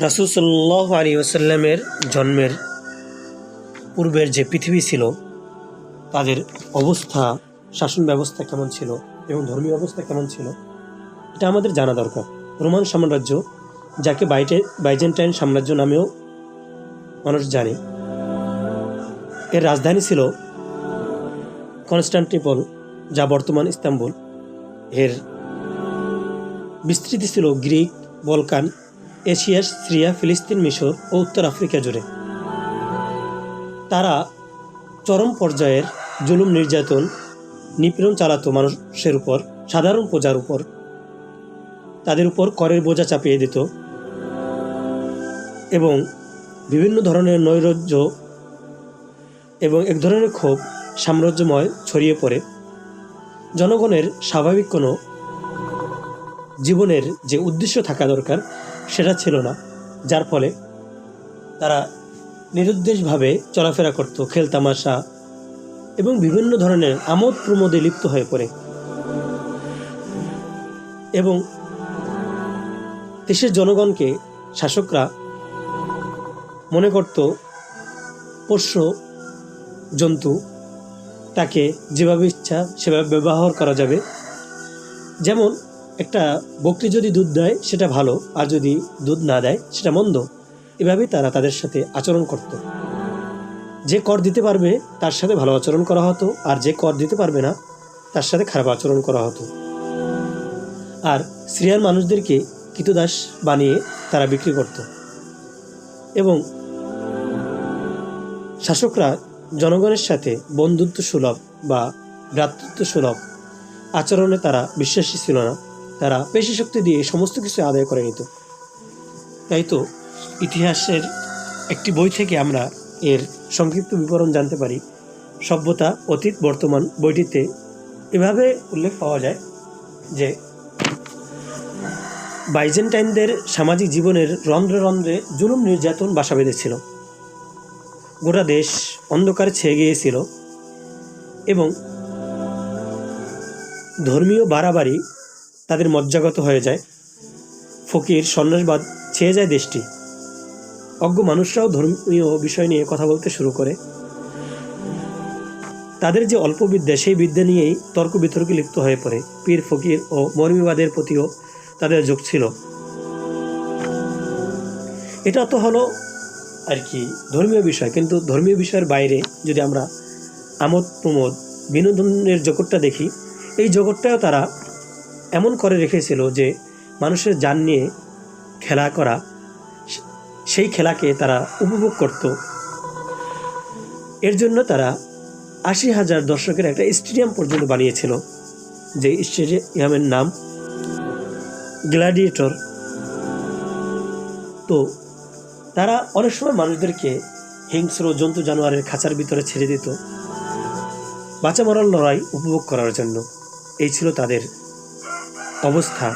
রাসূল সাল্লাল্লাহু আলাইহি ওয়াসাল্লামের জন্মের পূর্বের যে পৃথিবী ছিল তাদের অবস্থা, শাসন ব্যবস্থা কেমন ছিল এবং ধর্মীয় অবস্থা কেমন ছিল এটা আমাদের জানা দরকার। রোমান সাম্রাজ্য, যাকে বাইজেন্টাইন সাম্রাজ্য নামেও মানুষ জানে, এর রাজধানী ছিল কনস্টান্টিনোপল, যা বর্তমান ইস্তাম্বুল। এর বিস্তৃতি ছিল গ্রিক, বলকান, এশিয়া, সিরিয়া, ফিলিস্তিন, মিশর ও উত্তর আফ্রিকা জুড়ে। তারা চরম পর্যায়ের জুলুম, নির্যাতন, নিপীড়ন চালাতো মানুষের উপর, সাধারণ প্রজার উপর। তাদের উপর করের বোঝা চাপিয়ে দিত এবং বিভিন্ন ধরনের নৈরাজ্য এবং এক ধরনের ক্ষোভ সাম্রাজ্যময় ছড়িয়ে পড়ে। জনগণের স্বাভাবিক কোনো জীবনের যে উদ্দেশ্য থাকা দরকার সেটা ছিল না, যার ফলে তারা নিরুদ্দেশভাবে চলাফেরা করত, খেলতামাশা এবং বিভিন্ন ধরনের আমোদ প্রমোদে লিপ্ত হয়ে পড়ে। এবং দেশের জনগণকে শাসকরা মনে করত পোষ্য জন্তু, তাকে যেভাবে ইচ্ছা সেভাবে ব্যবহার করা যাবে। যেমন একটা বকরি যদি দুধ দেয় সেটা ভালো, আর যদি দুধ না দেয় সেটা মন্দ। এভাবেই তারা তাদের সাথে আচরণ করত। যে কর দিতে পারবে তার সাথে ভালো আচরণ করা হতো, আর যে কর দিতে পারবে না তার সাথে খারাপ আচরণ করা হতো। আর সিরিয়ার মানুষদেরকে কৃতদাস বানিয়ে তারা বিক্রি করত। এবং শাসকরা জনগণের সাথে বন্ধুত্ব সুলভ বা ভ্রাতৃত্ব সুলভ আচরণে তারা বিশ্বাসী ছিল না। তারা পেশি শক্তি দিয়ে সমস্ত কিছু আদায় করে নিত। তাই তো ইতিহাসের একটি বই থেকে আমরা এর সংক্ষিপ্ত বিবরণ জানতে পারি। সভ্যতা, অতীত, বর্তমান বইটিতে এভাবে উল্লেখ পাওয়া যায় যে বাইজেন্টাইনদের সামাজিক জীবনের রন্ধ্রে রন্ধ্রে জুলুম, নির্যাতন বাসা বেঁধেছিল। গোটা দেশ অন্ধকারে ছেয়ে গিয়েছিল এবং ধর্মীয় বাড়াবাড়ি তাদের মজ্জাগত হয়ে যায়। ফকির, সন্ন্যাসবাদ ছেয়ে যায় দেশটি। অজ্ঞ মানুষরাও ধর্মীয় বিষয় নিয়ে কথা বলতে শুরু করে। তাদের যে অল্প বিদ্যা, সেই বিদ্যা নিয়েই তর্ক বিতর্কে লিপ্ত হয়ে পড়ে। পীর, ফকির ও মর্মীবাদের প্রতিও তাদের ঝোঁক ছিল। এটা তো হলো আর কি ধর্মীয় বিষয়, কিন্তু ধর্মীয় বিষয়ের বাইরে যদি আমরা আমোদ প্রমোদ, বিনোদনের জগৎটা দেখি, এই জগৎটাও তারা এমন করে রেখেছিল যে মানুষের জান নিয়ে খেলা করা, সেই খেলাকে তারা উপভোগ করত। এর জন্য তারা ৮০,০০০ দর্শকের একটা স্টেডিয়াম পর্যন্ত বানিয়েছিল, যে স্টেডিয়ামের নাম গ্ল্যাডিয়েটর। তো তারা অনেক সময় মানুষদেরকে হিংস্র জন্তু জানোয়ারের খাঁচার ভিতরে ছেড়ে দিত বাঁচা মরার লড়াই উপভোগ করার জন্য। এই ছিল তাদের অবস্থা।